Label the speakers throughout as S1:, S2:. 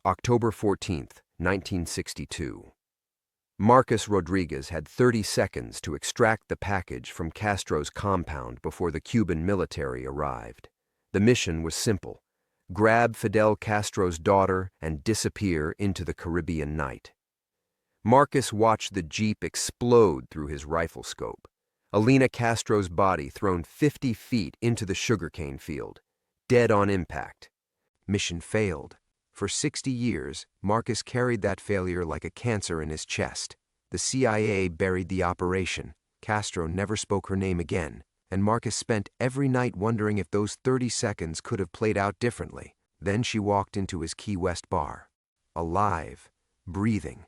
S1: October 14th, 1962. Marcus Rodriguez had 30 seconds to extract the package from Castro's compound before the Cuban military arrived. The mission was simple: grab Fidel Castro's daughter and disappear into the Caribbean night. Marcus watched the jeep explode through his rifle scope. Alina Castro's body thrown 50 feet into the sugarcane field, dead on impact. Mission failed. For 60 years, Marcus carried that failure like a cancer in his chest. The CIA buried the operation. Castro never spoke her name again, and Marcus spent every night wondering if those 30 seconds could have played out differently. Then she walked into his Key West bar, alive, breathing,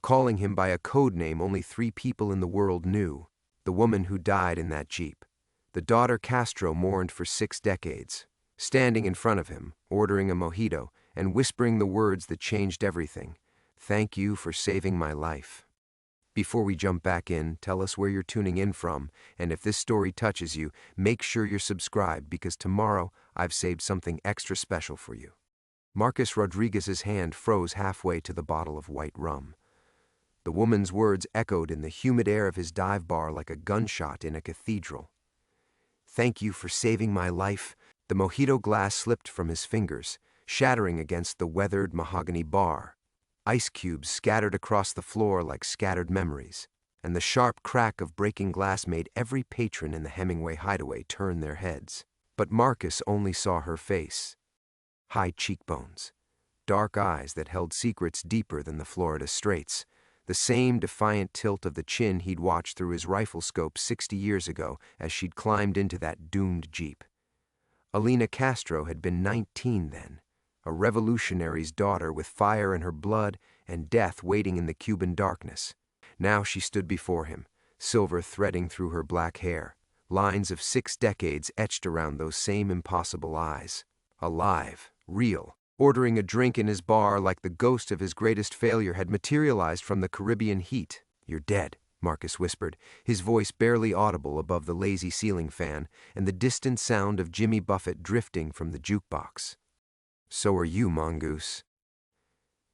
S1: calling him by a code name only 3 people in the world knew: the woman who died in that jeep, the daughter Castro mourned for 6 decades, standing in front of him, ordering a mojito, and whispering the words that changed everything: "Thank you for saving my life." Before we jump back in, tell us where you're tuning in from, and if this story touches you, make sure you're subscribed, because tomorrow I've saved something extra special for you. Marcus Rodriguez's hand froze halfway to the bottle of white rum. The woman's words echoed in the humid air of his dive bar like a gunshot in a cathedral. "Thank you for saving my life." The mojito glass slipped from his fingers, shattering against the weathered mahogany bar. Ice cubes scattered across the floor like scattered memories, and the sharp crack of breaking glass made every patron in the Hemingway hideaway turn their heads. But Marcus only saw her face. High cheekbones, dark eyes that held secrets deeper than the Florida Straits, the same defiant tilt of the chin he'd watched through his rifle scope 60 years ago as she'd climbed into that doomed jeep. Alina Castro had been 19 then, a revolutionary's daughter with fire in her blood and death waiting in the Cuban darkness. Now she stood before him, silver threading through her black hair, lines of 6 decades etched around those same impossible eyes. Alive, real, ordering a drink in his bar like the ghost of his greatest failure had materialized from the Caribbean heat. "You're dead," Marcus whispered, his voice barely audible above the lazy ceiling fan and the distant sound of Jimmy Buffett drifting from the jukebox. "So are you, mongoose."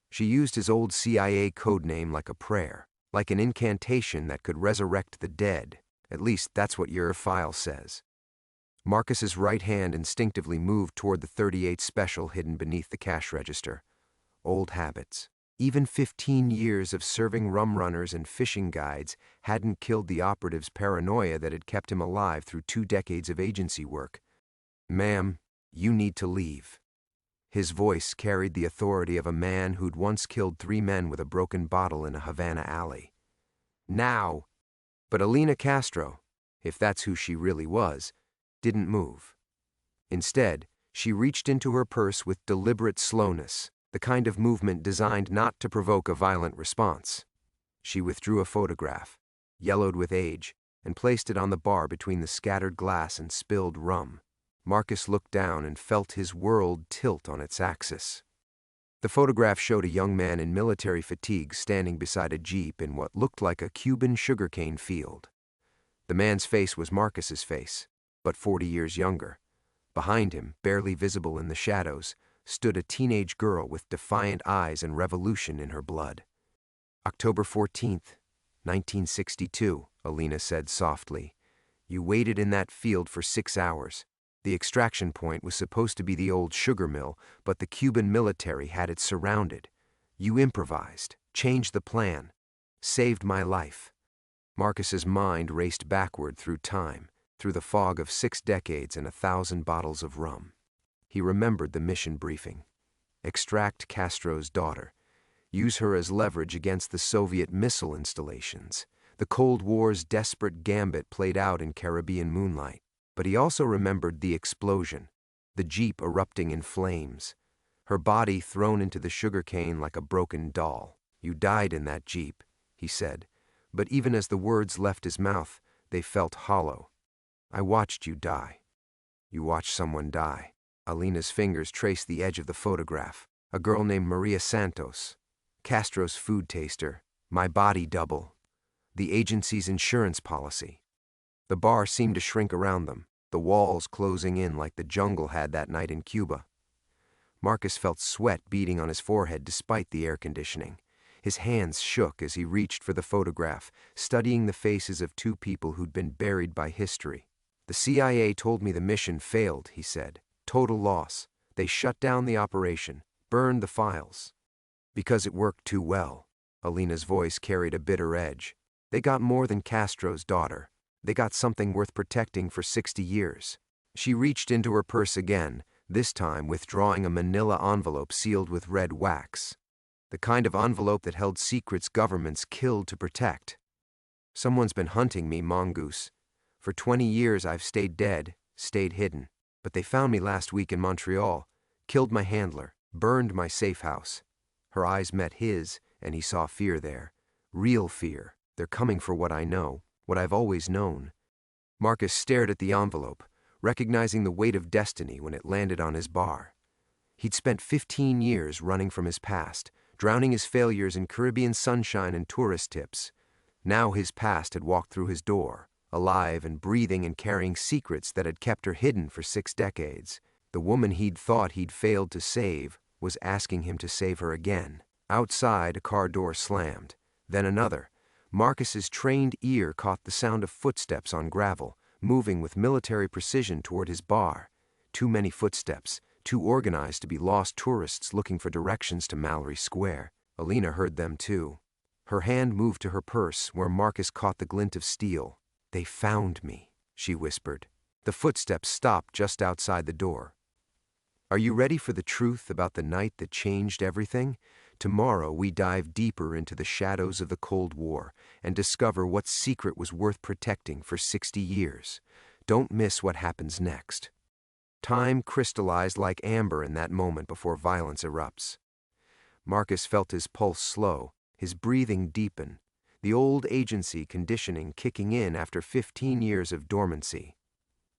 S1: She used his old CIA code name like a prayer, like an incantation that could resurrect the dead. At least that's what your file says. Marcus's right hand instinctively moved toward the .38 special hidden beneath the cash register. Old habits. Even 15 years of serving rum runners and fishing guides hadn't killed the operative's paranoia that had kept him alive through 2 decades of agency work. "Ma'am, you need to leave." His voice carried the authority of a man who'd once killed 3 men with a broken bottle in a Havana alley. "Now!" But Alina Castro, if that's who she really was, didn't move. Instead, she reached into her purse with deliberate slowness, the kind of movement designed not to provoke a violent response. She withdrew a photograph, yellowed with age, and placed it on the bar between the scattered glass and spilled rum. Marcus looked down and felt his world tilt on its axis. The photograph showed a young man in military fatigues standing beside a jeep in what looked like a Cuban sugarcane field. The man's face was Marcus's face, but 40 years younger. Behind him, barely visible in the shadows, stood a teenage girl with defiant eyes and revolution in her blood. "October 14th, 1962, Alina said softly. "You waited in that field for 6 hours. The extraction point was supposed to be the old sugar mill, but the Cuban military had it surrounded. You improvised, changed the plan, saved my life." Marcus's mind raced backward through time, through the fog of 6 decades and 1,000 bottles of rum. He remembered the mission briefing. Extract Castro's daughter. Use her as leverage against the Soviet missile installations. The Cold War's desperate gambit played out in Caribbean moonlight. But he also remembered the explosion, the jeep erupting in flames, her body thrown into the sugarcane like a broken doll. "You died in that jeep," he said, but even as the words left his mouth, they felt hollow. "I watched you die." "You watched someone die." Alina's fingers traced the edge of the photograph. "A girl named Maria Santos. Castro's food taster. My body double. The agency's insurance policy." The bar seemed to shrink around them, the walls closing in like the jungle had that night in Cuba. Marcus felt sweat beading on his forehead despite the air conditioning. His hands shook as he reached for the photograph, studying the faces of two people who'd been buried by history. "The CIA told me the mission failed," he said. "Total loss. They shut down the operation, burned the files. Because it worked too well." Alina's voice carried a bitter edge. "They got more than Castro's daughter. They got something worth protecting for 60 years. She reached into her purse again, this time withdrawing a manila envelope sealed with red wax. The kind of envelope that held secrets governments killed to protect. "Someone's been hunting me, Mongoose. For 20 years I've stayed dead, stayed hidden. But they found me last week in Montreal, killed my handler, burned my safe house." Her eyes met his, and he saw fear there. Real fear. "They're coming for what I know, what I've always known." Marcus stared at the envelope, recognizing the weight of destiny when it landed on his bar. He'd spent 15 years running from his past, drowning his failures in Caribbean sunshine and tourist tips. Now his past had walked through his door, alive and breathing and carrying secrets that had kept her hidden for 6 decades. The woman he'd thought he'd failed to save was asking him to save her again. Outside, a car door slammed. Then another. Marcus's trained ear caught the sound of footsteps on gravel, moving with military precision toward his bar. Too many footsteps, too organized to be lost tourists looking for directions to Mallory Square. Alina heard them too. Her hand moved to her purse, where Marcus caught the glint of steel. "They found me," she whispered. The footsteps stopped just outside the door. "Are you ready for the truth about the night that changed everything? Tomorrow we dive deeper into the shadows of the Cold War and discover what secret was worth protecting for 60 years. Don't miss what happens next." Time crystallized like amber in that moment before violence erupts. Marcus felt his pulse slow, his breathing deepen, the old agency conditioning kicking in after 15 years of dormancy.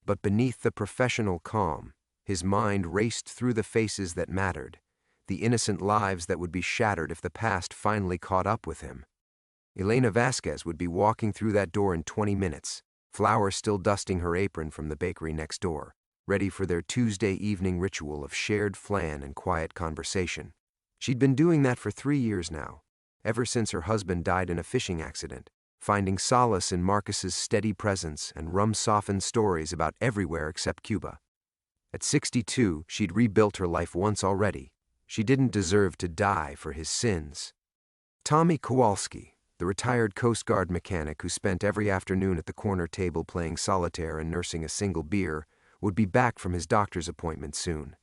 S1: But beneath the professional calm, his mind raced through the faces that mattered, the innocent lives that would be shattered if the past finally caught up with him. Elena Vasquez would be walking through that door in 20 minutes, Flower still dusting her apron from the bakery next door, ready for their Tuesday evening ritual of shared flan and quiet conversation. She'd been doing that for 3 years now, ever since her husband died in a fishing accident, finding solace in Marcus's steady presence and rum-softened stories about everywhere except Cuba. At 62, she'd rebuilt her life once already. She didn't deserve to die for his sins. Tommy Kowalski, the retired Coast Guard mechanic who spent every afternoon at the corner table playing solitaire and nursing a single beer, would be back from his doctor's appointment soon.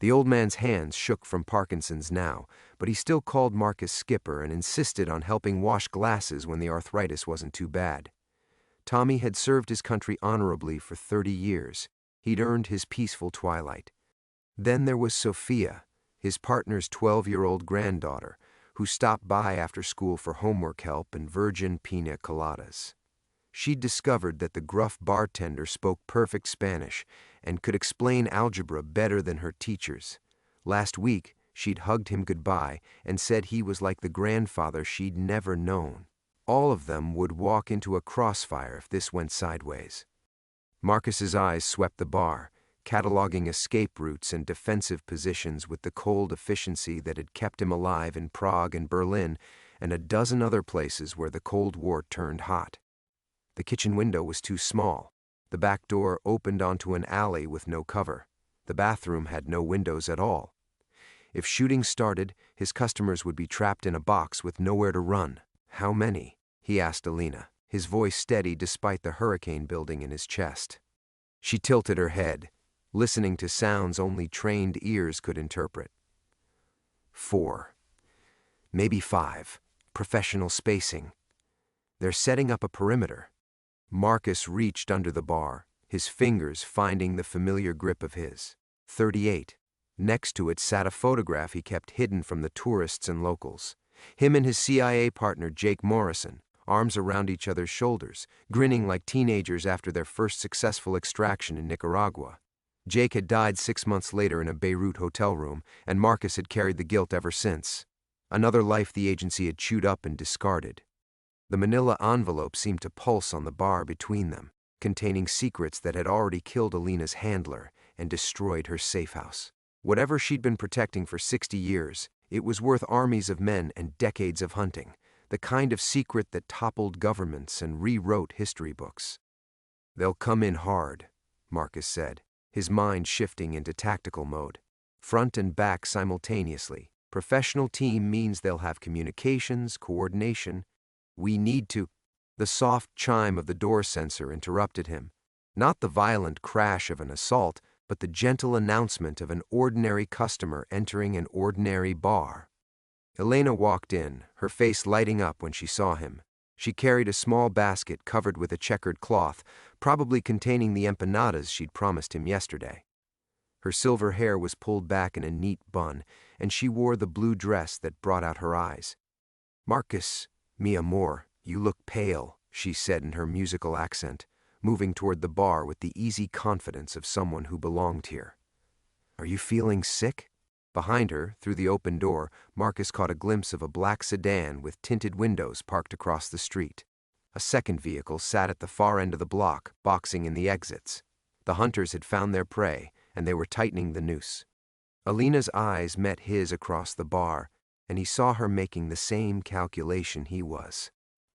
S1: The old man's hands shook from Parkinson's now, but he still called Marcus Skipper and insisted on helping wash glasses when the arthritis wasn't too bad. Tommy had served his country honorably for 30 years. He'd earned his peaceful twilight. Then there was Sophia, his partner's 12-year-old granddaughter, who stopped by after school for homework help and virgin pina coladas. She'd discovered that the gruff bartender spoke perfect Spanish and could explain algebra better than her teachers. Last week, she'd hugged him goodbye and said he was like the grandfather she'd never known. All of them would walk into a crossfire if this went sideways. Marcus's eyes swept the bar, cataloging escape routes and defensive positions with the cold efficiency that had kept him alive in Prague and Berlin and a dozen other places where the Cold War turned hot. The kitchen window was too small. The back door opened onto an alley with no cover. The bathroom had no windows at all. If shooting started, his customers would be trapped in a box with nowhere to run. "How many?" he asked Alina, his voice steady despite the hurricane building in his chest. She tilted her head, listening to sounds only trained ears could interpret. 4. Maybe 5. Professional spacing. They're setting up a perimeter. Marcus reached under the bar, his fingers finding the familiar grip of his. 38. Next to it sat a photograph he kept hidden from the tourists and locals. Him and his CIA partner Jake Morrison, arms around each other's shoulders, grinning like teenagers after their first successful extraction in Nicaragua. Jake had died 6 months later in a Beirut hotel room, and Marcus had carried the guilt ever since. Another life the agency had chewed up and discarded. The manila envelope seemed to pulse on the bar between them, containing secrets that had already killed Alina's handler and destroyed her safe house. Whatever she'd been protecting for 60 years, it was worth armies of men and decades of hunting, the kind of secret that toppled governments and rewrote history books. "They'll come in hard," Marcus said, his mind shifting into tactical mode. Front and back simultaneously. Professional team means they'll have communications, coordination. "We need to—" The soft chime of the door sensor interrupted him. Not the violent crash of an assault, but the gentle announcement of an ordinary customer entering an ordinary bar. Elena walked in, her face lighting up when she saw him. She carried a small basket covered with a checkered cloth, probably containing the empanadas she'd promised him yesterday. Her silver hair was pulled back in a neat bun, and she wore the blue dress that brought out her eyes. "Marcus, mi amor, you look pale," she said in her musical accent, moving toward the bar with the easy confidence of someone who belonged here. "Are you feeling sick?" Behind her, through the open door, Marcus caught a glimpse of a black sedan with tinted windows parked across the street. A second vehicle sat at the far end of the block, boxing in the exits. The hunters had found their prey, and they were tightening the noose. Alina's eyes met his across the bar, and he saw her making the same calculation he was.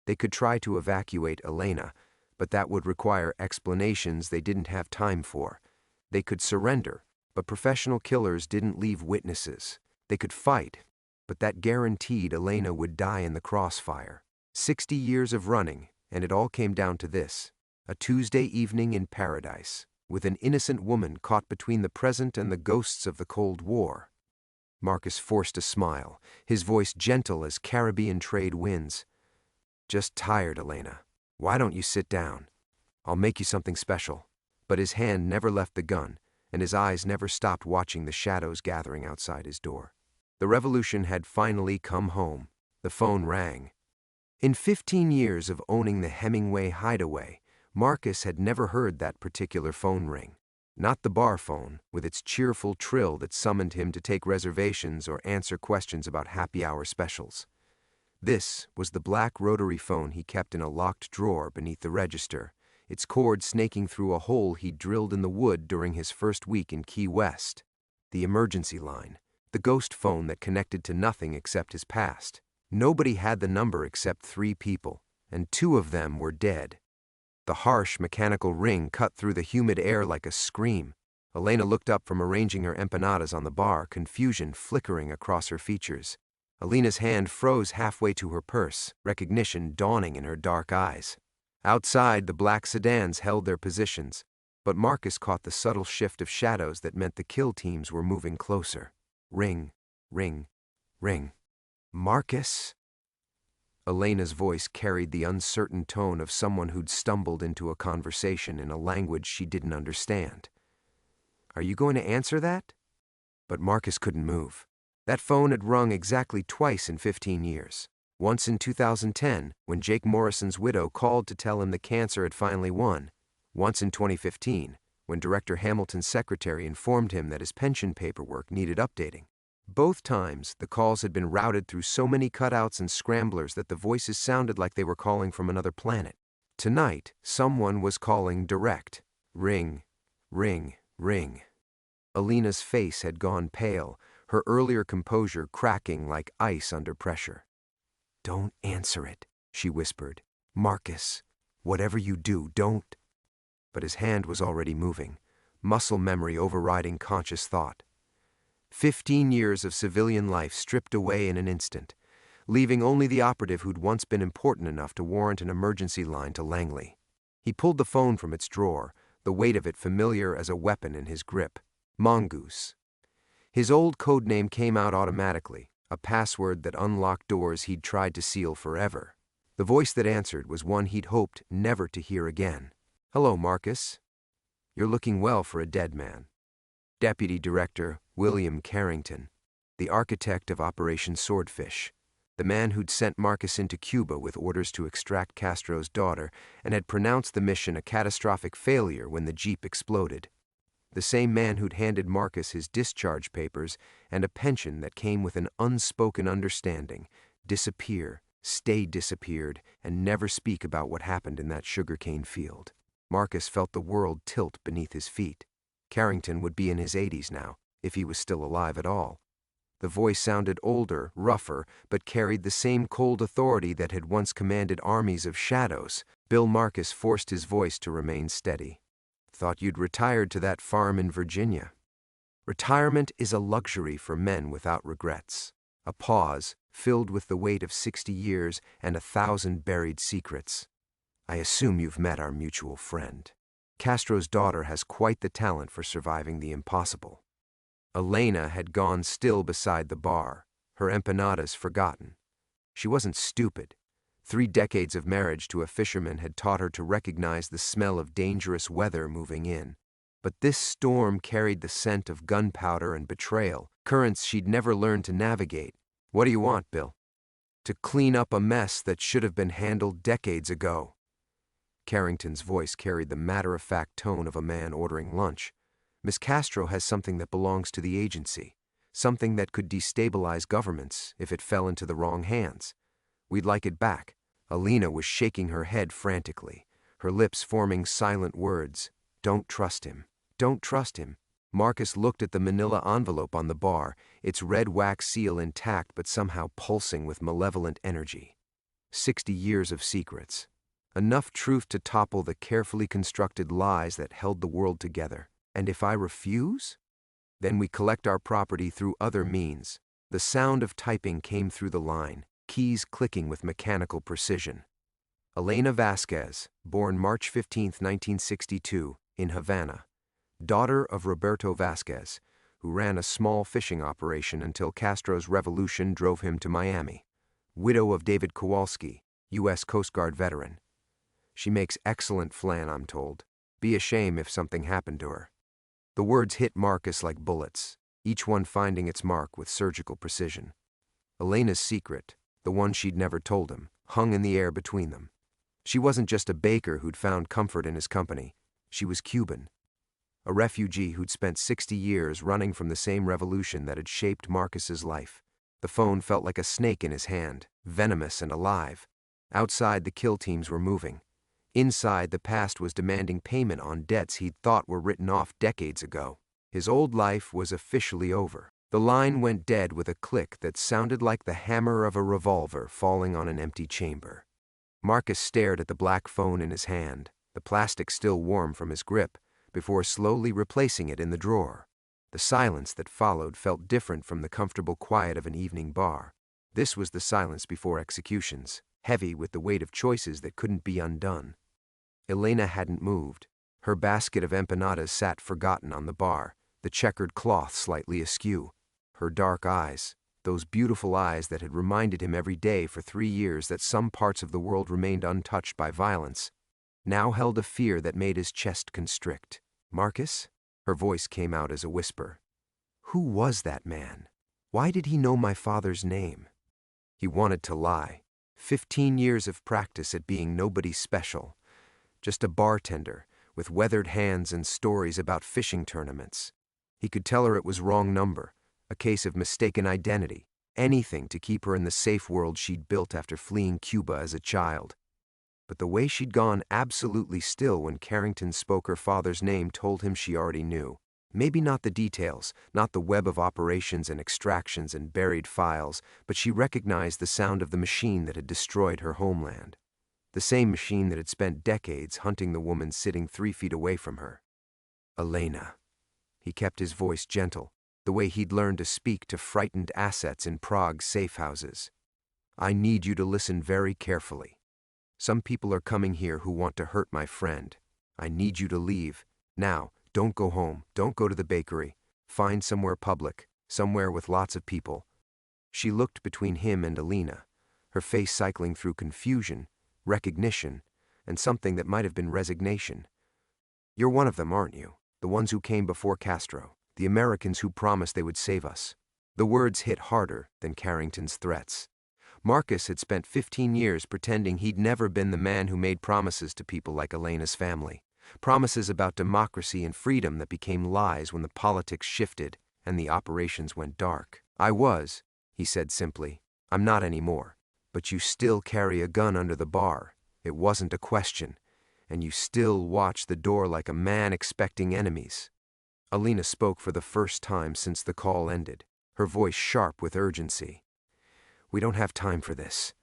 S1: They could try to evacuate Elena, but that would require explanations they didn't have time for. They could surrender, but professional killers didn't leave witnesses. They could fight, but that guaranteed Elena would die in the crossfire. 60 years of running, and it all came down to this: a Tuesday evening in paradise, with an innocent woman caught between the present and the ghosts of the Cold War. Marcus forced a smile, his voice gentle as Caribbean trade winds. "Just tired, Elena. Why don't you sit down? I'll make you something special." But his hand never left the gun, and his eyes never stopped watching the shadows gathering outside his door. The revolution had finally come home. The phone rang. In 15 years of owning the Hemingway Hideaway, Marcus had never heard that particular phone ring. Not the bar phone, with its cheerful trill that summoned him to take reservations or answer questions about happy hour specials. This was the black rotary phone he kept in a locked drawer beneath the register, its cord snaking through a hole he'd drilled in the wood during his first week in Key West. The emergency line, the ghost phone that connected to nothing except his past. Nobody had the number except 3 people, and 2 of them were dead. The harsh mechanical ring cut through the humid air like a scream. Elena looked up from arranging her empanadas on the bar, confusion flickering across her features. Elena's hand froze halfway to her purse, recognition dawning in her dark eyes. Outside, the black sedans held their positions, but Marcus caught the subtle shift of shadows that meant the kill teams were moving closer. Ring, ring, ring. "Marcus?" Elena's voice carried the uncertain tone of someone who'd stumbled into a conversation in a language she didn't understand. "Are you going to answer that?" But Marcus couldn't move. That phone had rung exactly twice in 15 years. Once in 2010, when Jake Morrison's widow called to tell him the cancer had finally won. Once in 2015, when Director Hamilton's secretary informed him that his pension paperwork needed updating. Both times, the calls had been routed through so many cutouts and scramblers that the voices sounded like they were calling from another planet. Tonight, someone was calling direct. Ring, ring, ring. Elena's face had gone pale, her earlier composure cracking like ice under pressure. "Don't answer it," she whispered. "Marcus, whatever you do, don't." But his hand was already moving, muscle memory overriding conscious thought. 15 years of civilian life stripped away in an instant, leaving only the operative who'd once been important enough to warrant an emergency line to Langley. He pulled the phone from its drawer, the weight of it familiar as a weapon in his grip. Mongoose. His old code name came out automatically, a password that unlocked doors he'd tried to seal forever. The voice that answered was one he'd hoped never to hear again. "Hello, Marcus. You're looking well for a dead man." Deputy Director William Carrington, the architect of Operation Swordfish, the man who'd sent Marcus into Cuba with orders to extract Castro's daughter and had pronounced the mission a catastrophic failure when the Jeep exploded. The same man who'd handed Marcus his discharge papers and a pension that came with an unspoken understanding: disappear, stay disappeared, and never speak about what happened in that sugarcane field. Marcus felt the world tilt beneath his feet. Carrington would be in his 80s now, if he was still alive at all. The voice sounded older, rougher, but carried the same cold authority that had once commanded armies of shadows. Bill Marcus forced his voice to remain steady. "Thought you'd retired to that farm in Virginia." Retirement is a luxury for men without regrets. A pause, filled with the weight of 60 years and 1,000 buried secrets. "I assume you've met our mutual friend. Castro's daughter has quite the talent for surviving the impossible." Elena had gone still beside the bar, her empanadas forgotten. She wasn't stupid. 3 decades of marriage to a fisherman had taught her to recognize the smell of dangerous weather moving in. But this storm carried the scent of gunpowder and betrayal, currents she'd never learned to navigate. "What do you want, Bill?" "To clean up a mess that should have been handled decades ago." Carrington's voice carried the matter-of-fact tone of a man ordering lunch. "Miss Castro has something that belongs to the agency, something that could destabilize governments if it fell into the wrong hands. We'd like it back." Elena was shaking her head frantically, her lips forming silent words. "Don't trust him. Don't trust him." Marcus looked at the manila envelope on the bar, its red wax seal intact but somehow pulsing with malevolent energy. 60 years of secrets. Enough truth to topple the carefully constructed lies that held the world together. "And if I refuse?" "Then we collect our property through other means." The sound of typing came through the line, keys clicking with mechanical precision. Elena Vasquez, born March 15, 1962, in Havana. Daughter of Roberto Vasquez, who ran a small fishing operation until Castro's revolution drove him to Miami. Widow of David Kowalski, U.S. Coast Guard veteran. "She makes excellent flan, I'm told. Be a shame if something happened to her." The words hit Marcus like bullets, each one finding its mark with surgical precision. Elena's secret, the one she'd never told him, hung in the air between them. She wasn't just a baker who'd found comfort in his company. She was Cuban. A refugee who'd spent 60 years running from the same revolution that had shaped Marcus's life. The phone felt like a snake in his hand, venomous and alive. Outside, the kill teams were moving. Inside, the past was demanding payment on debts he'd thought were written off decades ago. His old life was officially over. The line went dead with a click that sounded like the hammer of a revolver falling on an empty chamber. Marcus stared at the black phone in his hand, the plastic still warm from his grip, before slowly replacing it in the drawer. The silence that followed felt different from the comfortable quiet of an evening bar. This was the silence before executions, heavy with the weight of choices that couldn't be undone. Elena hadn't moved. Her basket of empanadas sat forgotten on the bar, the checkered cloth slightly askew. Her dark eyes, those beautiful eyes that had reminded him every day for 3 years that some parts of the world remained untouched by violence, now held a fear that made his chest constrict. "Marcus?" Her voice came out as a whisper. "Who was that man? Why did he know my father's name?" He wanted to lie. 15 years of practice at being nobody special. Just a bartender, with weathered hands and stories about fishing tournaments. He could tell her it was wrong number, a case of mistaken identity, anything to keep her in the safe world she'd built after fleeing Cuba as a child. But the way she'd gone absolutely still when Carrington spoke her father's name told him she already knew. Maybe not the details, not the web of operations and extractions and buried files, but she recognized the sound of the machine that had destroyed her homeland. The same machine that had spent decades hunting the woman sitting 3 feet away from her. "Elena." He kept his voice gentle, the way he'd learned to speak to frightened assets in Prague's safe houses. "I need you to listen very carefully. Some people are coming here who want to hurt my friend. I need you to leave. Now, don't go home, don't go to the bakery. Find somewhere public, somewhere with lots of people." She looked between him and Elena, her face cycling through confusion, recognition, and something that might have been resignation. "You're one of them, aren't you? The ones who came before Castro, the Americans who promised they would save us." The words hit harder than Carrington's threats. Marcus had spent 15 years pretending he'd never been the man who made promises to people like Elena's family. Promises about democracy and freedom that became lies when the politics shifted and the operations went dark. "I was," he said simply. "I'm not anymore. But you still carry a gun under the bar. It wasn't a question. And you still watch the door like a man expecting enemies." Alina spoke for the first time since the call ended, her voice sharp with urgency. "We don't have time for this.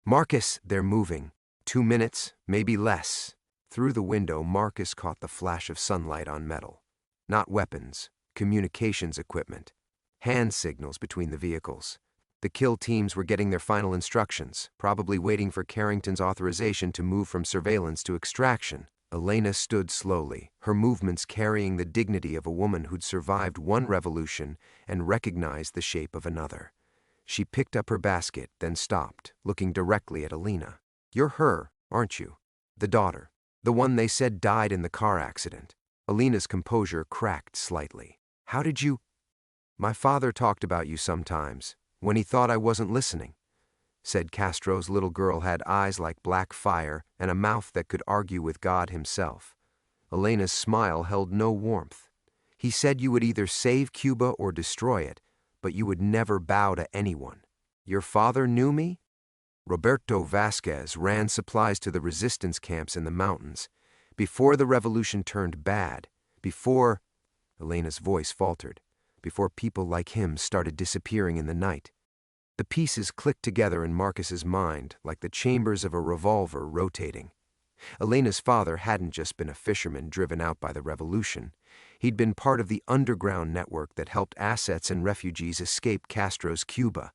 S1: Marcus, they're moving. 2 minutes, maybe less." Through the window, Marcus caught the flash of sunlight on metal. Not weapons, communications equipment. Hand signals between the vehicles. The kill teams were getting their final instructions, probably waiting for Carrington's authorization to move from surveillance to extraction. Elena stood slowly, her movements carrying the dignity of a woman who'd survived one revolution and recognized the shape of another. She picked up her basket, then stopped, looking directly at Elena. "You're her, aren't you? The daughter. The one they said died in the car accident." Elena's composure cracked slightly. "How did you—" "My father talked about you sometimes, when he thought I wasn't listening," said Castro's little girl. Had eyes like black fire and a mouth that could argue with God himself. Elena's smile held no warmth. "He said you would either save Cuba or destroy it, but you would never bow to anyone." "Your father knew me?" "Roberto Vasquez ran supplies to the resistance camps in the mountains. Before the revolution turned bad, before—" Elena's voice faltered. "Before people like him started disappearing in the night." The pieces clicked together in Marcus's mind like the chambers of a revolver rotating. Elena's father hadn't just been a fisherman driven out by the revolution. He'd been part of the underground network that helped assets and refugees escape Castro's Cuba.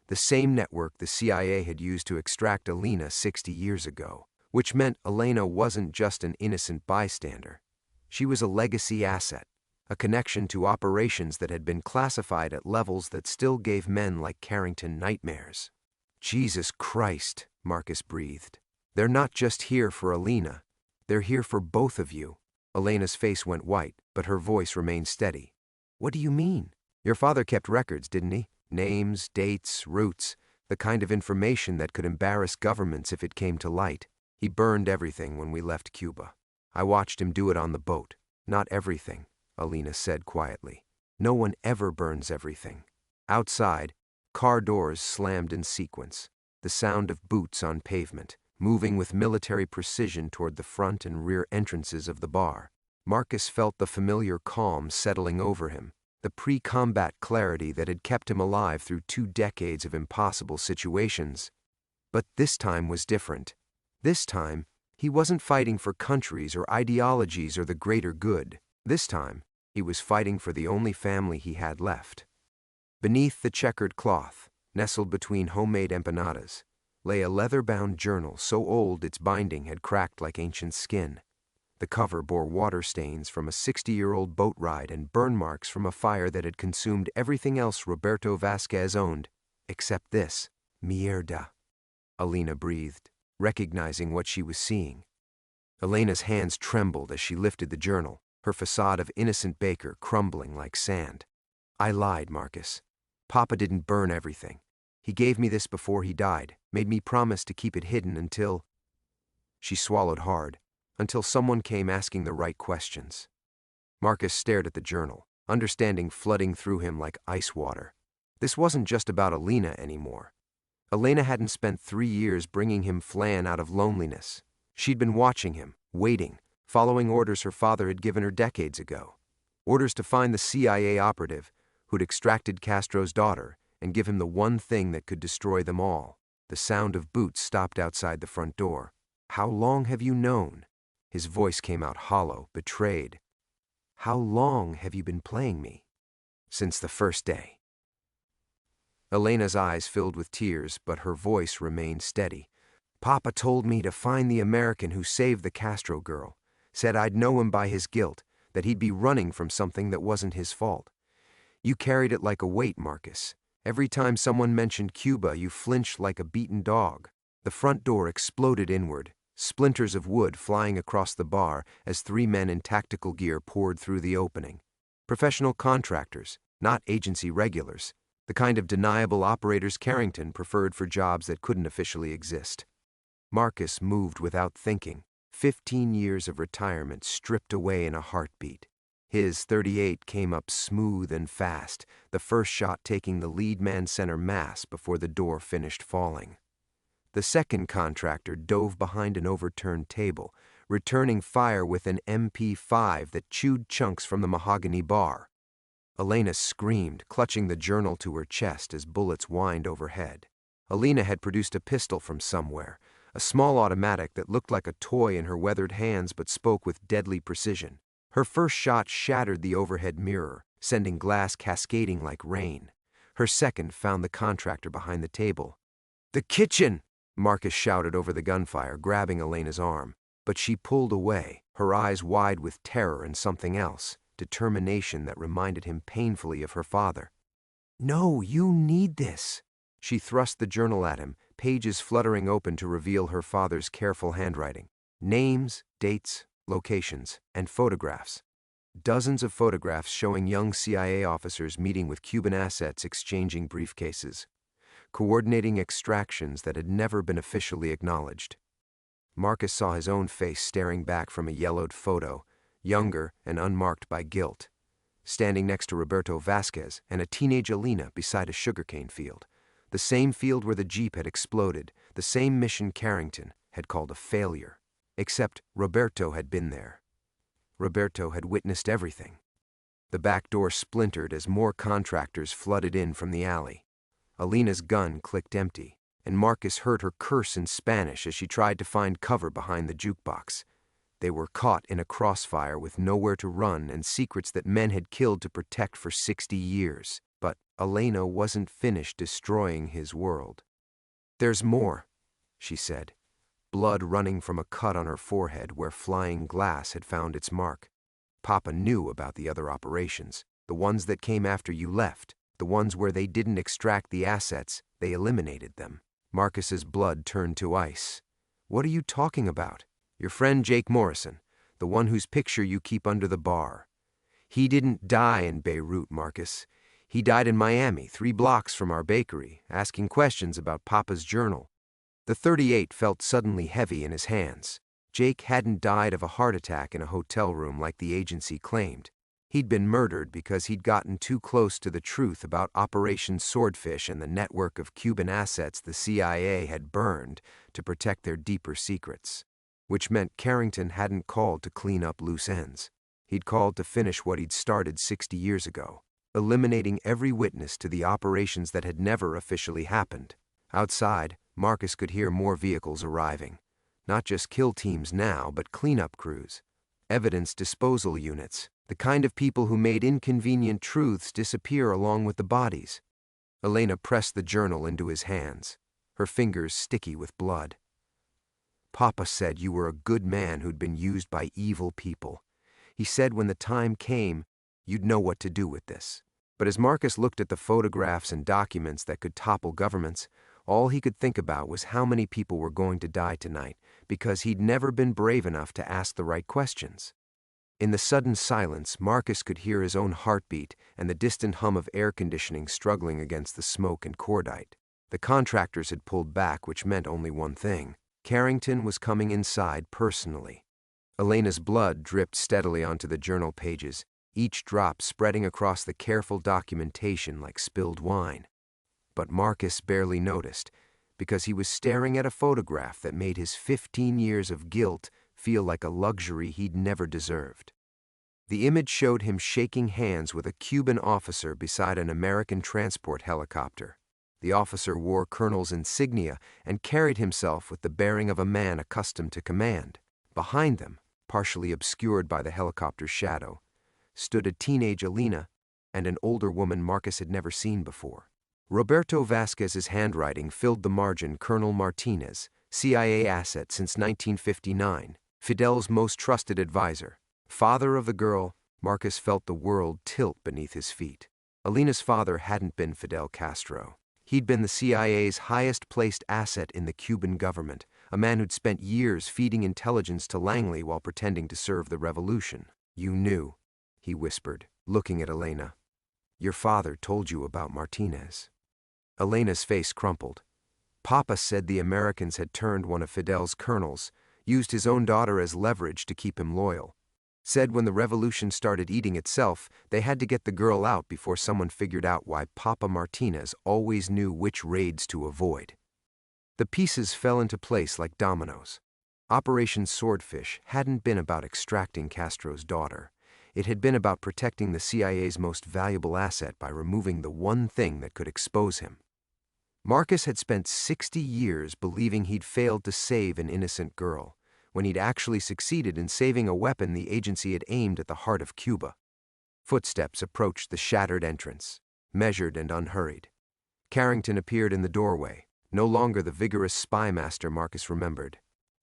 S1: The same network the CIA had used to extract Elena 60 years ago, which meant Elena wasn't just an innocent bystander. She was a legacy asset, a connection to operations that had been classified at levels that still gave men like Carrington nightmares. "Jesus Christ," Marcus breathed. "They're not just here for Elena. They're here for both of you." Elena's face went white, but her voice remained steady. "What do you mean? Your father kept records, didn't he? Names, dates, routes, the kind of information that could embarrass governments if it came to light. He burned everything when we left Cuba. I watched him do it on the boat." "Not everything," Elena said quietly. "No one ever burns everything." Outside, car doors slammed in sequence, the sound of boots on pavement, moving with military precision toward the front and rear entrances of the bar. Marcus felt the familiar calm settling over him, the pre-combat clarity that had kept him alive through 2 decades of impossible situations. But this time was different. This time, he wasn't fighting for countries or ideologies or the greater good. This time, he was fighting for the only family he had left. Beneath the checkered cloth, nestled between homemade empanadas, lay a leather-bound journal so old its binding had cracked like ancient skin. The cover bore water stains from a 60-year-old boat ride and burn marks from a fire that had consumed everything else Roberto Vasquez owned, except this. "Mierda," Elena breathed, recognizing what she was seeing. Elena's hands trembled as she lifted the journal, her facade of innocent baker crumbling like sand. "I lied, Marcus. Papa didn't burn everything. He gave me this before he died, made me promise to keep it hidden until—" She swallowed hard, until someone came asking the right questions. Marcus stared at the journal, understanding flooding through him like ice water. This wasn't just about Elena anymore. Elena hadn't spent 3 years bringing him flan out of loneliness. She'd been watching him, waiting, following orders her father had given her decades ago. Orders to find the CIA operative who'd extracted Castro's daughter and give him the one thing that could destroy them all. The sound of boots stopped outside the front door. "How long have you known?" His voice came out hollow, betrayed. "How long have you been playing me?" "Since the first day." Elena's eyes filled with tears, but her voice remained steady. "Papa told me to find the American who saved the Castro girl. Said I'd know him by his guilt, that he'd be running from something that wasn't his fault. You carried it like a weight, Marcus. Every time someone mentioned Cuba, you flinched like a beaten dog." The front door exploded inward, splinters of wood flying across the bar as 3 men in tactical gear poured through the opening. Professional contractors, not agency regulars, the kind of deniable operators Carrington preferred for jobs that couldn't officially exist. Marcus moved without thinking, 15 years of retirement stripped away in a heartbeat. His .38 came up smooth and fast, the first shot taking the lead man center mass before the door finished falling. The second contractor dove behind an overturned table, returning fire with an MP5 that chewed chunks from the mahogany bar. Elena screamed, clutching the journal to her chest as bullets whined overhead. Elena had produced a pistol from somewhere, a small automatic that looked like a toy in her weathered hands but spoke with deadly precision. Her first shot shattered the overhead mirror, sending glass cascading like rain. Her second found the contractor behind the table. "The kitchen!" Marcus shouted over the gunfire, grabbing Elena's arm. But she pulled away, her eyes wide with terror and something else, determination that reminded him painfully of her father. "No, you need this." She thrust the journal at him, pages fluttering open to reveal her father's careful handwriting. Names, dates, locations, and photographs. Dozens of photographs showing young CIA officers meeting with Cuban assets, exchanging briefcases, coordinating extractions that had never been officially acknowledged. Marcus saw his own face staring back from a yellowed photo, younger and unmarked by guilt, standing next to Roberto Vasquez and a teenage Elena beside a sugarcane field. The same field where the Jeep had exploded, the same mission Carrington had called a failure. Except Roberto had been there. Roberto had witnessed everything. The back door splintered as more contractors flooded in from the alley. Elena's gun clicked empty, and Marcus heard her curse in Spanish as she tried to find cover behind the jukebox. They were caught in a crossfire with nowhere to run and secrets that men had killed to protect for 60 years. But Elena wasn't finished destroying his world. "There's more," she said, blood running from a cut on her forehead where flying glass had found its mark. "Papa knew about the other operations, the ones that came after you left, the ones where they didn't extract the assets, they eliminated them." Marcus's blood turned to ice. "What are you talking about?" "Your friend Jake Morrison, the one whose picture you keep under the bar. He didn't die in Beirut, Marcus. He died in Miami, 3 blocks from our bakery, asking questions about Papa's journal." The .38 felt suddenly heavy in his hands. Jake hadn't died of a heart attack in a hotel room like the agency claimed. He'd been murdered because he'd gotten too close to the truth about Operation Swordfish and the network of Cuban assets the CIA had burned to protect their deeper secrets. Which meant Carrington hadn't called to clean up loose ends. He'd called to finish what he'd started 60 years ago, eliminating every witness to the operations that had never officially happened. Outside, Marcus could hear more vehicles arriving. Not just kill teams now, but cleanup crews. Evidence disposal units, the kind of people who made inconvenient truths disappear along with the bodies. Elena pressed the journal into his hands, her fingers sticky with blood. "Papa said you were a good man who'd been used by evil people. He said when the time came, you'd know what to do with this." But as Marcus looked at the photographs and documents that could topple governments, all he could think about was how many people were going to die tonight because he'd never been brave enough to ask the right questions. In the sudden silence, Marcus could hear his own heartbeat and the distant hum of air conditioning struggling against the smoke and cordite. The contractors had pulled back, which meant only one thing. Carrington was coming inside personally. Elena's blood dripped steadily onto the journal pages, each drop spreading across the careful documentation like spilled wine. But Marcus barely noticed, because he was staring at a photograph that made his 15 years of guilt feel like a luxury he'd never deserved. The image showed him shaking hands with a Cuban officer beside an American transport helicopter. The officer wore colonel's insignia and carried himself with the bearing of a man accustomed to command. Behind them, partially obscured by the helicopter's shadow, stood a teenage Elena and an older woman Marcus had never seen before. Roberto Vasquez's handwriting filled the margin. Colonel Martinez, CIA asset since 1959, Fidel's most trusted advisor. Father of the girl, Marcus felt the world tilt beneath his feet. Elena's father hadn't been Fidel Castro. He'd been the CIA's highest-placed asset in the Cuban government, a man who'd spent years feeding intelligence to Langley while pretending to serve the revolution. "You knew," he whispered, looking at Elena. "Your father told you about Martinez." Elena's face crumpled. "Papa said the Americans had turned one of Fidel's colonels, used his own daughter as leverage to keep him loyal. Said when the revolution started eating itself, they had to get the girl out before someone figured out why Papa Martinez always knew which raids to avoid." The pieces fell into place like dominoes. Operation Swordfish hadn't been about extracting Castro's daughter. It had been about protecting the CIA's most valuable asset by removing the one thing that could expose him. Marcus had spent 60 years believing he'd failed to save an innocent girl, when he'd actually succeeded in saving a weapon the agency had aimed at the heart of Cuba. Footsteps approached the shattered entrance, measured and unhurried. Carrington appeared in the doorway, no longer the vigorous spy master Marcus remembered.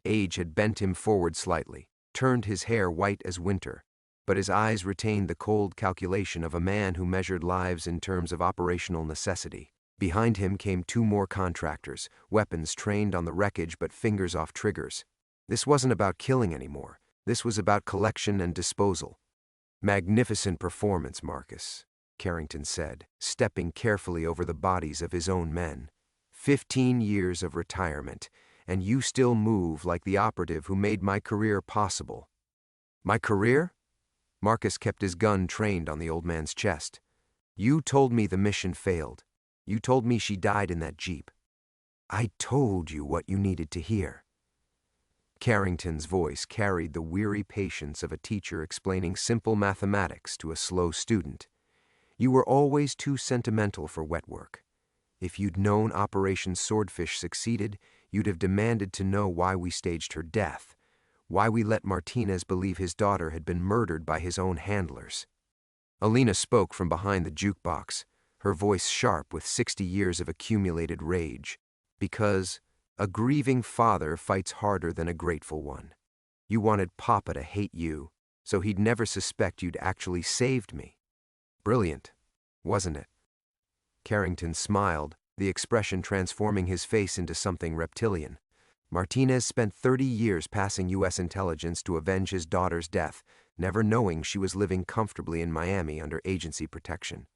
S1: Age had bent him forward slightly, turned his hair white as winter, but his eyes retained the cold calculation of a man who measured lives in terms of operational necessity. Behind him came 2 more contractors, weapons trained on the wreckage but fingers off triggers. This wasn't about killing anymore. This was about collection and disposal. "Magnificent performance, Marcus," Carrington said, stepping carefully over the bodies of his own men. 15 years of retirement, and you still move like the operative who made my career possible. My career? Marcus kept his gun trained on the old man's chest. You told me the mission failed. You told me she died in that jeep. I told you what you needed to hear. Carrington's voice carried the weary patience of a teacher explaining simple mathematics to a slow student. You were always too sentimental for wet work. If you'd known Operation Swordfish succeeded, you'd have demanded to know why we staged her death, why we let Martinez believe his daughter had been murdered by his own handlers. Alina spoke from behind the jukebox, her voice sharp with 60 years of accumulated rage. Because a grieving father fights harder than a grateful one. You wanted Papa to hate you, so he'd never suspect you'd actually saved me. Brilliant, wasn't it? Carrington smiled, the expression transforming his face into something reptilian. Martinez spent 30 years passing U.S. intelligence to avenge his daughter's death, never knowing she was living comfortably in Miami under agency protection.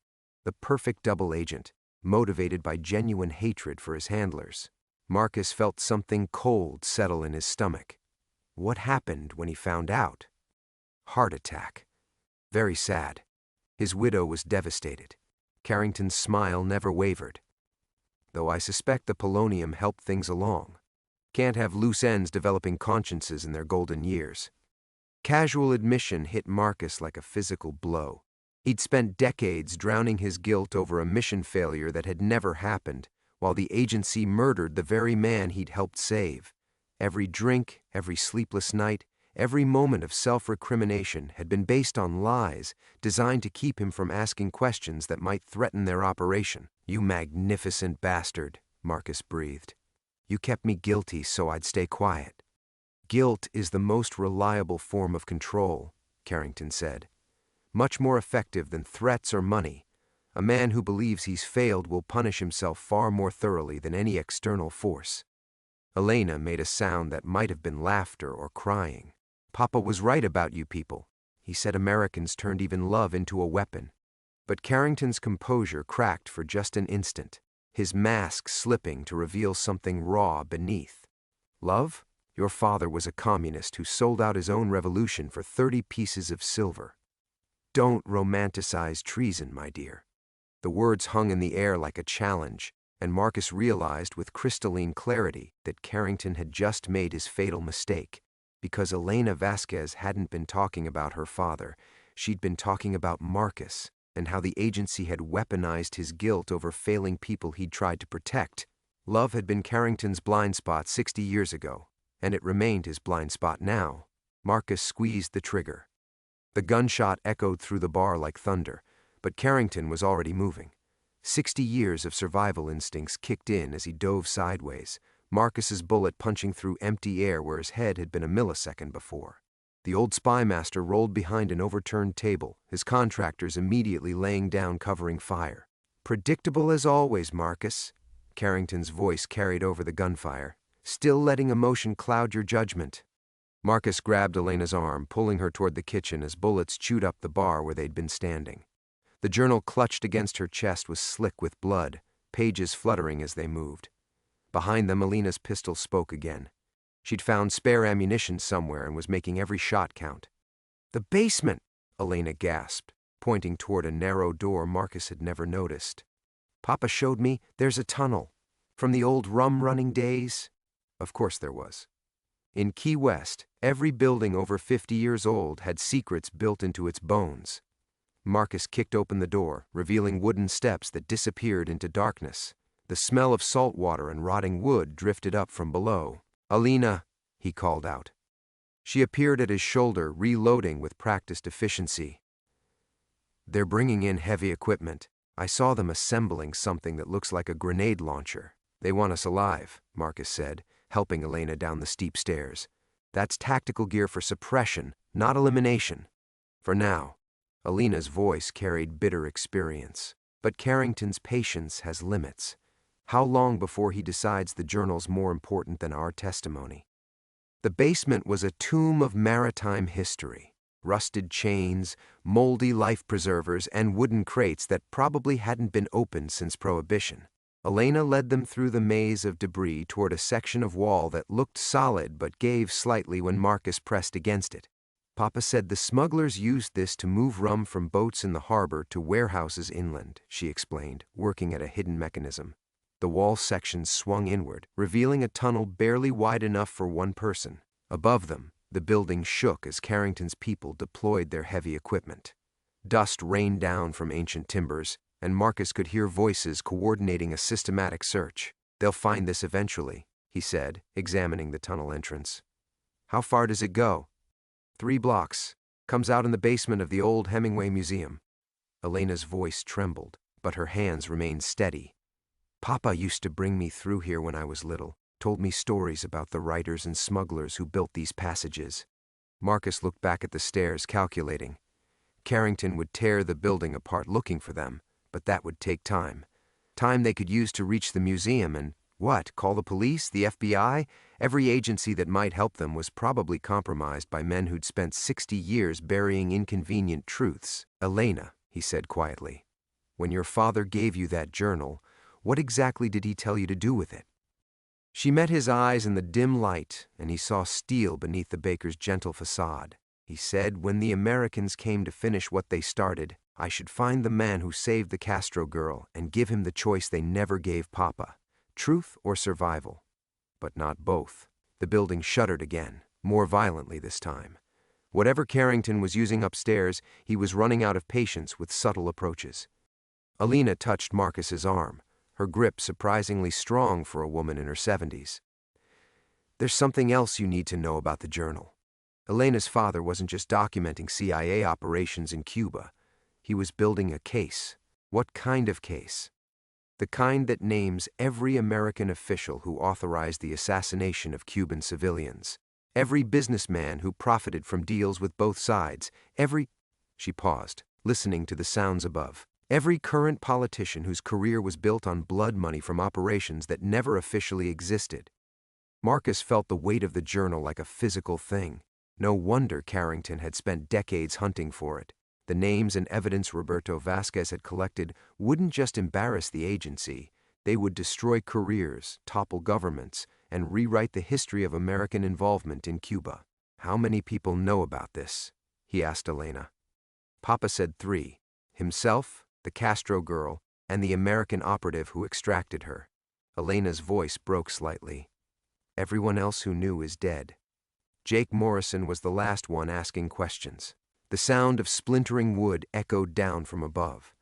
S1: The perfect double agent, motivated by genuine hatred for his handlers. Marcus felt something cold settle in his stomach. What happened when he found out? Heart attack. Very sad. His widow was devastated. Carrington's smile never wavered. Though I suspect the polonium helped things along. Can't have loose ends developing consciences in their golden years. Casual admission hit Marcus like a physical blow. He'd spent decades drowning his guilt over a mission failure that had never happened, while the agency murdered the very man he'd helped save. Every drink, every sleepless night, every moment of self-recrimination had been based on lies designed to keep him from asking questions that might threaten their operation. You magnificent bastard, Marcus breathed. You kept me guilty so I'd stay quiet. Guilt is the most reliable form of control, Carrington said. Much more effective than threats or money. A man who believes he's failed will punish himself far more thoroughly than any external force. Elena made a sound that might have been laughter or crying. Papa was right about you people. He said Americans turned even love into a weapon. But Carrington's composure cracked for just an instant, his mask slipping to reveal something raw beneath. Love? Your father was a communist who sold out his own revolution for 30 pieces of silver. Don't romanticize treason, my dear. The words hung in the air like a challenge, and Marcus realized with crystalline clarity that Carrington had just made his fatal mistake. Because Elena Vasquez hadn't been talking about her father, she'd been talking about Marcus, and how the agency had weaponized his guilt over failing people he'd tried to protect. Love had been Carrington's blind spot 60 years ago, and it remained his blind spot now. Marcus squeezed the trigger. The gunshot echoed through the bar like thunder, but Carrington was already moving. 60 years of survival instincts kicked in as he dove sideways, Marcus's bullet punching through empty air where his head had been a millisecond before. The old spy master rolled behind an overturned table, his contractors immediately laying down covering fire. Predictable as always, Marcus. Carrington's voice carried over the gunfire. Still letting emotion cloud your judgment. Marcus grabbed Elena's arm, pulling her toward the kitchen as bullets chewed up the bar where they'd been standing. The journal clutched against her chest was slick with blood, pages fluttering as they moved. Behind them, Elena's pistol spoke again. She'd found spare ammunition somewhere and was making every shot count. The basement, Elena gasped, pointing toward a narrow door Marcus had never noticed. Papa showed me there's a tunnel. From the old rum-running days? Of course there was. In Key West, every building over 50 years old had secrets built into its bones. Marcus kicked open the door, revealing wooden steps that disappeared into darkness. The smell of salt water and rotting wood drifted up from below. "Alina," he called out. She appeared at his shoulder, reloading with practiced efficiency. "They're bringing in heavy equipment. I saw them assembling something that looks like a grenade launcher. They want us alive," Marcus said, helping Elena down the steep stairs. "That's tactical gear for suppression, not elimination. For now." Alina's voice carried bitter experience. But Carrington's patience has limits. How long before he decides the journal's more important than our testimony? The basement was a tomb of maritime history. Rusted chains, moldy life preservers, and wooden crates that probably hadn't been opened since Prohibition. Elena led them through the maze of debris toward a section of wall that looked solid but gave slightly when Marcus pressed against it. "Papa said the smugglers used this to move rum from boats in the harbor to warehouses inland," she explained, working at a hidden mechanism. The wall section swung inward, revealing a tunnel barely wide enough for one person. Above them, the building shook as Carrington's people deployed their heavy equipment. Dust rained down from ancient timbers, and Marcus could hear voices coordinating a systematic search. "They'll find this eventually," he said, examining the tunnel entrance. "How far does it go?" 3 blocks. Comes out in the basement of the old Hemingway Museum." Elena's voice trembled, but her hands remained steady. "Papa used to bring me through here when I was little, told me stories about the writers and smugglers who built these passages." Marcus looked back at the stairs, calculating. Carrington would tear the building apart looking for them, but that would take time. Time they could use to reach the museum and, call the police, the FBI? Every agency that might help them was probably compromised by men who'd spent 60 years burying inconvenient truths. "Elena," he said quietly, "when your father gave you that journal, what exactly did he tell you to do with it?" She met his eyes in the dim light, and he saw steel beneath the baker's gentle facade. He said, "When the Americans came to finish what they started, I should find the man who saved the Castro girl and give him the choice they never gave Papa, truth or survival." But not both. The building shuddered again, more violently this time. Whatever Carrington was using upstairs, he was running out of patience with subtle approaches. Alina touched Marcus's arm, her grip surprisingly strong for a woman in her 70s. "There's something else you need to know about the journal." Elena's father wasn't just documenting CIA operations in Cuba. He was building a case. What kind of case? The kind that names every American official who authorized the assassination of Cuban civilians. Every businessman who profited from deals with both sides. She paused, listening to the sounds above. Every current politician whose career was built on blood money from operations that never officially existed. Marcus felt the weight of the journal like a physical thing. No wonder Carrington had spent decades hunting for it. The names and evidence Roberto Vasquez had collected wouldn't just embarrass the agency, they would destroy careers, topple governments, and rewrite the history of American involvement in Cuba. "How many people know about this?" he asked Elena. Papa said 3. Himself, the Castro girl, and the American operative who extracted her. Elena's voice broke slightly. "Everyone else who knew is dead." Jake Morrison was the last one asking questions. The sound of splintering wood echoed down from above.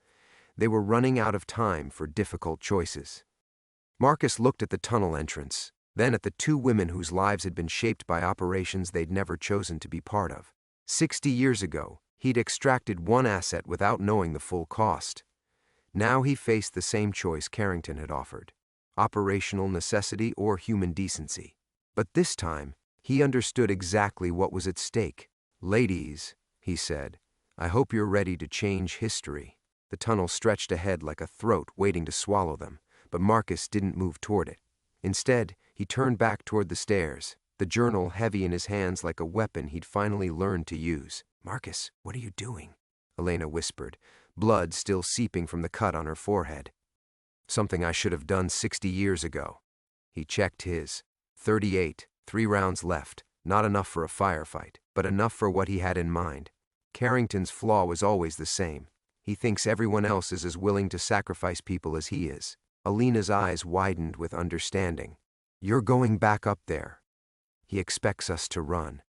S1: They were running out of time for difficult choices. Marcus looked at the tunnel entrance, then at the 2 women whose lives had been shaped by operations they'd never chosen to be part of. 60 years ago, he'd extracted one asset without knowing the full cost. Now he faced the same choice Carrington had offered: operational necessity or human decency. But this time, he understood exactly what was at stake. "Ladies," he said, "I hope you're ready to change history." The tunnel stretched ahead like a throat waiting to swallow them, but Marcus didn't move toward it. Instead, he turned back toward the stairs, the journal heavy in his hands like a weapon he'd finally learned to use. "Marcus, what are you doing?" Elena whispered, blood still seeping from the cut on her forehead. "Something I should have done 60 years ago." He checked his. 38, 3 rounds left, not enough for a firefight, but enough for what he had in mind. Carrington's flaw was always the same. He thinks everyone else is as willing to sacrifice people as he is. Alina's eyes widened with understanding. "You're going back up there." He expects us to run.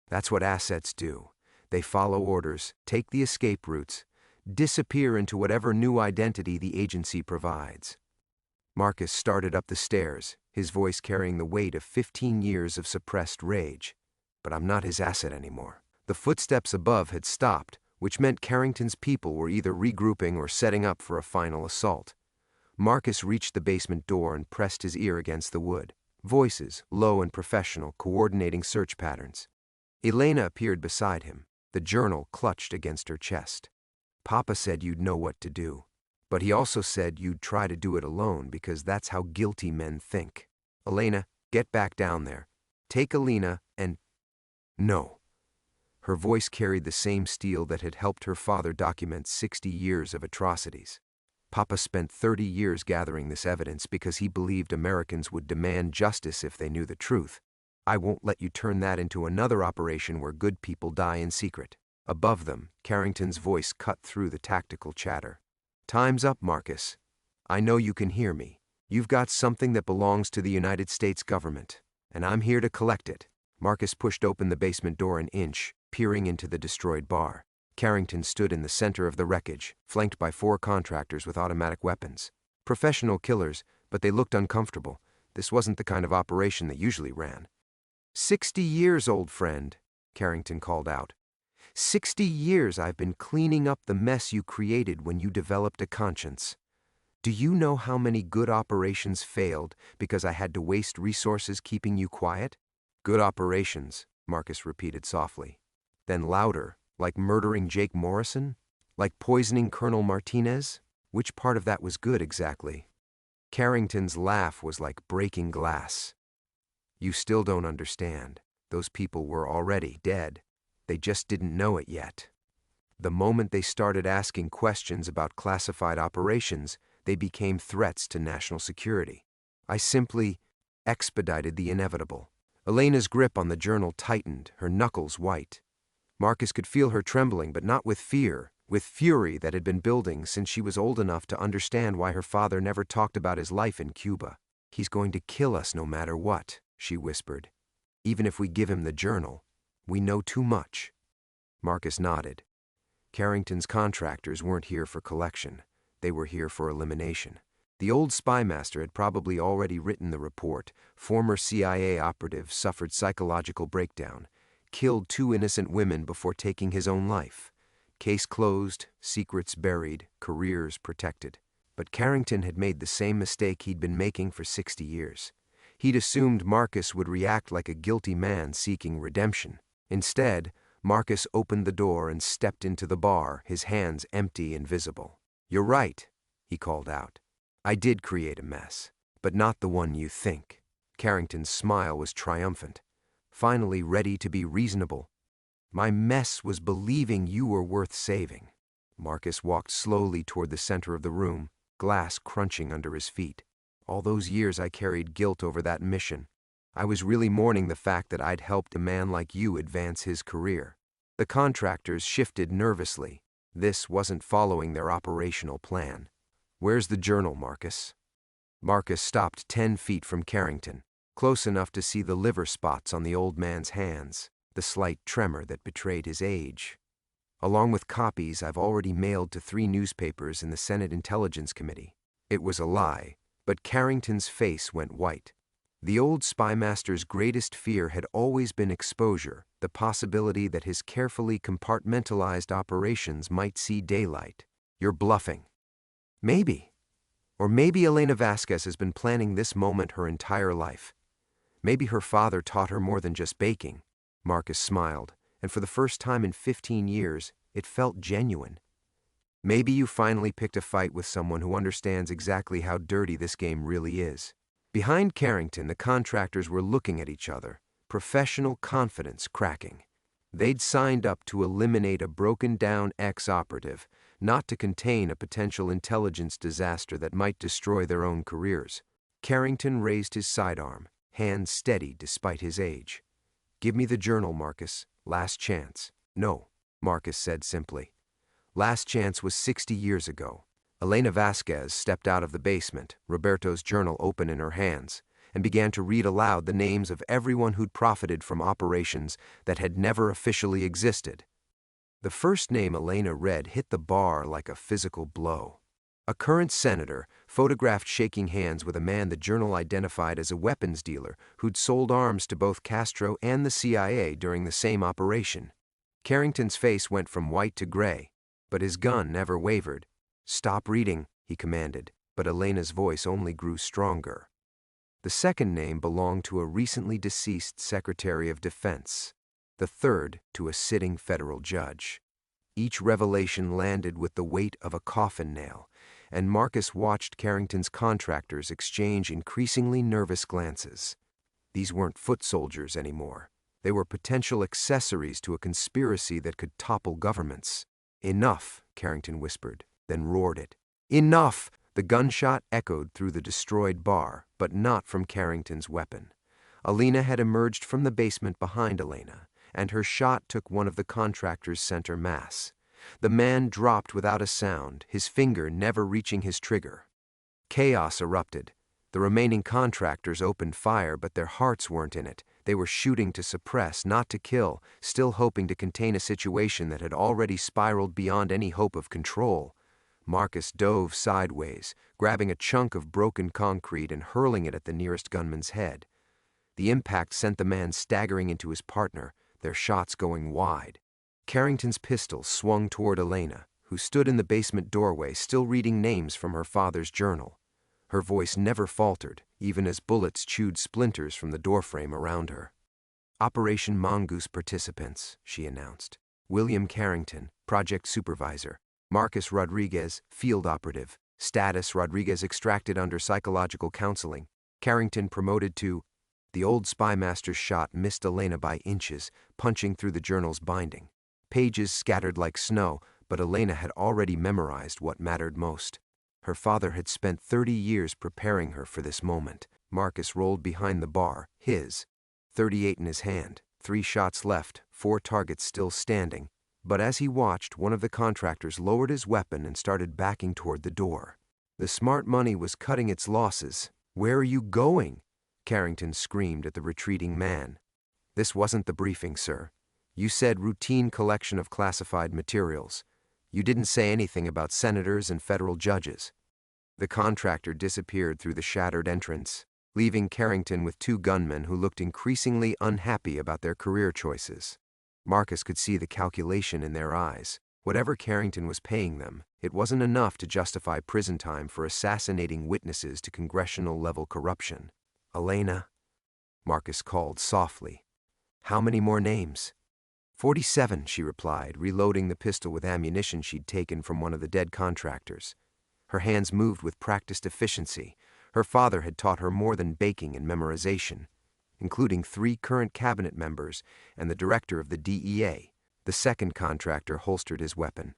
S1: That's what assets do. They follow orders, take the escape routes, disappear into whatever new identity the agency provides. Marcus started up the stairs, his voice carrying the weight of 15 years of suppressed rage. But I'm not his asset anymore. The footsteps above had stopped, which meant Carrington's people were either regrouping or setting up for a final assault. Marcus reached the basement door and pressed his ear against the wood. Voices, low and professional, coordinating search patterns. Elena appeared beside him, the journal clutched against her chest. Papa said you'd know what to do. But he also said you'd try to do it alone because that's how guilty men think. Elena, get back down there. Take Alina and... No. Her voice carried the same steel that had helped her father document 60 years of atrocities. Papa spent 30 years gathering this evidence because he believed Americans would demand justice if they knew the truth. I won't let you turn that into another operation where good people die in secret. Above them, Carrington's voice cut through the tactical chatter. Time's up, Marcus. I know you can hear me. You've got something that belongs to the United States government, and I'm here to collect it. Marcus pushed open the basement door an inch, peering into the destroyed bar. Carrington stood in the center of the wreckage, flanked by 4 contractors with automatic weapons. Professional killers, but they looked uncomfortable. This wasn't the kind of operation they usually ran. 60 years, old friend, Carrington called out. 60 years I've been cleaning up the mess you created when you developed a conscience. Do you know how many good operations failed because I had to waste resources keeping you quiet? Good operations, Marcus repeated softly. Then louder, like murdering Jake Morrison? Like poisoning Colonel Martinez? Which part of that was good exactly? Carrington's laugh was like breaking glass. You still don't understand. Those people were already dead. They just didn't know it yet. The moment they started asking questions about classified operations, they became threats to national security. I simply expedited the inevitable. Elena's grip on the journal tightened, her knuckles white. Marcus could feel her trembling, but not with fear, with fury that had been building since she was old enough to understand why her father never talked about his life in Cuba. He's going to kill us no matter what, she whispered. Even if we give him the journal. We know too much. Marcus nodded. Carrington's contractors weren't here for collection. They were here for elimination. The old spymaster had probably already written the report. Former CIA operative suffered psychological breakdown, killed 2 innocent women before taking his own life. Case closed, secrets buried, careers protected. But Carrington had made the same mistake he'd been making for 60 years. He'd assumed Marcus would react like a guilty man seeking redemption. Instead, Marcus opened the door and stepped into the bar, his hands empty and visible. You're right, he called out. I did create a mess, but not the one you think. Carrington's smile was triumphant, finally ready to be reasonable. My mess was believing you were worth saving. Marcus walked slowly toward the center of the room, glass crunching under his feet. All those years I carried guilt over that mission. I was really mourning the fact that I'd helped a man like you advance his career. The contractors shifted nervously. This wasn't following their operational plan. Where's the journal, Marcus? Marcus stopped 10 feet from Carrington, close enough to see the liver spots on the old man's hands, the slight tremor that betrayed his age. Along with copies I've already mailed to 3 newspapers in the Senate Intelligence Committee. It was a lie, but Carrington's face went white. The old spymaster's greatest fear had always been exposure, the possibility that his carefully compartmentalized operations might see daylight. You're bluffing. Maybe. Or maybe Elena Vasquez has been planning this moment her entire life. Maybe her father taught her more than just baking. Marcus smiled, and for the first time in 15 years, it felt genuine. Maybe you finally picked a fight with someone who understands exactly how dirty this game really is. Behind Carrington, the contractors were looking at each other, professional confidence cracking. They'd signed up to eliminate a broken-down ex-operative, not to contain a potential intelligence disaster that might destroy their own careers. Carrington raised his sidearm, hands steady despite his age. Give me the journal, Marcus. Last chance. No, Marcus said simply. Last chance was 60 years ago. Elena Vasquez stepped out of the basement, Roberto's journal open in her hands, and began to read aloud the names of everyone who'd profited from operations that had never officially existed. The first name Elena read hit the bar like a physical blow. A current senator, photographed shaking hands with a man the journal identified as a weapons dealer who'd sold arms to both Castro and the CIA during the same operation. Carrington's face went from white to gray, but his gun never wavered. "Stop reading," he commanded, but Elena's voice only grew stronger. The second name belonged to a recently deceased Secretary of Defense, the third to a sitting federal judge. Each revelation landed with the weight of a coffin nail, and Marcus watched Carrington's contractors exchange increasingly nervous glances. These weren't foot soldiers anymore. They were potential accessories to a conspiracy that could topple governments. "Enough," Carrington whispered, then roared it. "Enough!" The gunshot echoed through the destroyed bar, but not from Carrington's weapon. Alina had emerged from the basement behind Elena, and her shot took one of the contractor's center mass. The man dropped without a sound, his finger never reaching his trigger. Chaos erupted. The remaining contractors opened fire, but their hearts weren't in it. They were shooting to suppress, not to kill, still hoping to contain a situation that had already spiraled beyond any hope of control. Marcus dove sideways, grabbing a chunk of broken concrete and hurling it at the nearest gunman's head. The impact sent the man staggering into his partner, their shots going wide. Carrington's pistol swung toward Elena, who stood in the basement doorway still reading names from her father's journal. Her voice never faltered, even as bullets chewed splinters from the doorframe around her. "Operation Mongoose participants," she announced. "William Carrington, project supervisor. Marcus Rodriguez, field operative. Status: Rodriguez extracted under psychological counseling. Carrington promoted to..." The old spymaster's shot missed Elena by inches, punching through the journal's binding. Pages scattered like snow, but Elena had already memorized what mattered most. Her father had spent 30 years preparing her for this moment. Marcus rolled behind the bar, his .38 in his hand, 3 shots left, 4 targets still standing. But as he watched, one of the contractors lowered his weapon and started backing toward the door. The smart money was cutting its losses. "Where are you going?" Carrington screamed at the retreating man. "This wasn't the briefing, sir. You said routine collection of classified materials. You didn't say anything about senators and federal judges." The contractor disappeared through the shattered entrance, leaving Carrington with 2 gunmen who looked increasingly unhappy about their career choices. Marcus could see the calculation in their eyes. Whatever Carrington was paying them, it wasn't enough to justify prison time for assassinating witnesses to congressional-level corruption. "Elena," Marcus called softly. "How many more names?" 47, she replied, reloading the pistol with ammunition she'd taken from one of the dead contractors. Her hands moved with practiced efficiency. Her father had taught her more than baking and memorization, including 3 current cabinet members and the director of the DEA. The second contractor holstered his weapon.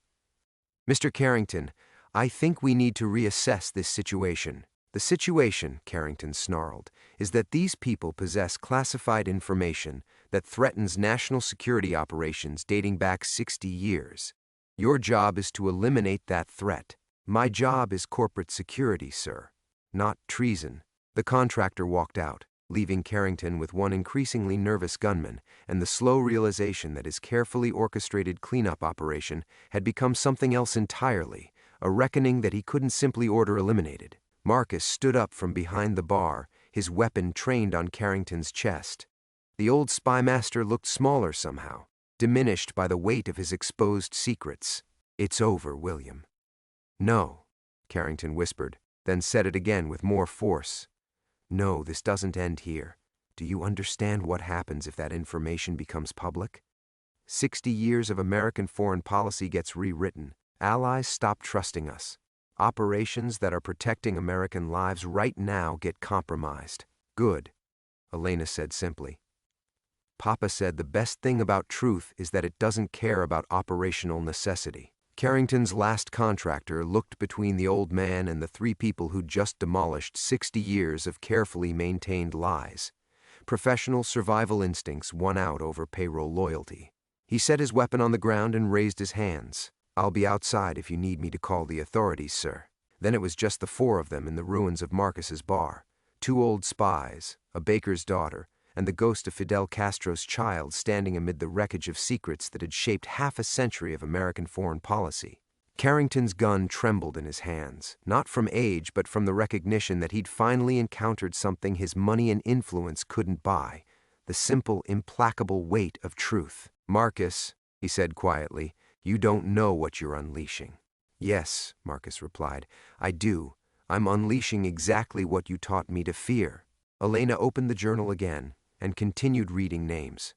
S1: "Mr. Carrington, I think we need to reassess this situation." "The situation," Carrington snarled, "is that these people possess classified information that threatens national security operations dating back 60 years. Your job is to eliminate that threat. My job is corporate security, sir, not treason." The contractor walked out, leaving Carrington with one increasingly nervous gunman and the slow realization that his carefully orchestrated cleanup operation had become something else entirely, a reckoning that he couldn't simply order eliminated. Marcus stood up from behind the bar, his weapon trained on Carrington's chest. The old spymaster looked smaller somehow, diminished by the weight of his exposed secrets. "It's over, William." "No," Carrington whispered, then said it again with more force. "No, this doesn't end here. Do you understand what happens if that information becomes public? 60 years of American foreign policy gets rewritten. Allies stop trusting us. Operations that are protecting American lives right now get compromised." "Good," Elena said simply. "Papa said the best thing about truth is that it doesn't care about operational necessity." Carrington's last contractor looked between the old man and the 3 people who'd just demolished 60 years of carefully maintained lies. Professional survival instincts won out over payroll loyalty. He set his weapon on the ground and raised his hands. "I'll be outside if you need me to call the authorities, sir." Then it was just the 4 of them in the ruins of Marcus's bar. 2 old spies, a baker's daughter, and the ghost of Fidel Castro's child standing amid the wreckage of secrets that had shaped half a century of American foreign policy. Carrington's gun trembled in his hands, not from age but from the recognition that he'd finally encountered something his money and influence couldn't buy, the simple, implacable weight of truth. "Marcus," he said quietly, "you don't know what you're unleashing." "Yes," Marcus replied, "I do. I'm unleashing exactly what you taught me to fear." Elena opened the journal again and continued reading names.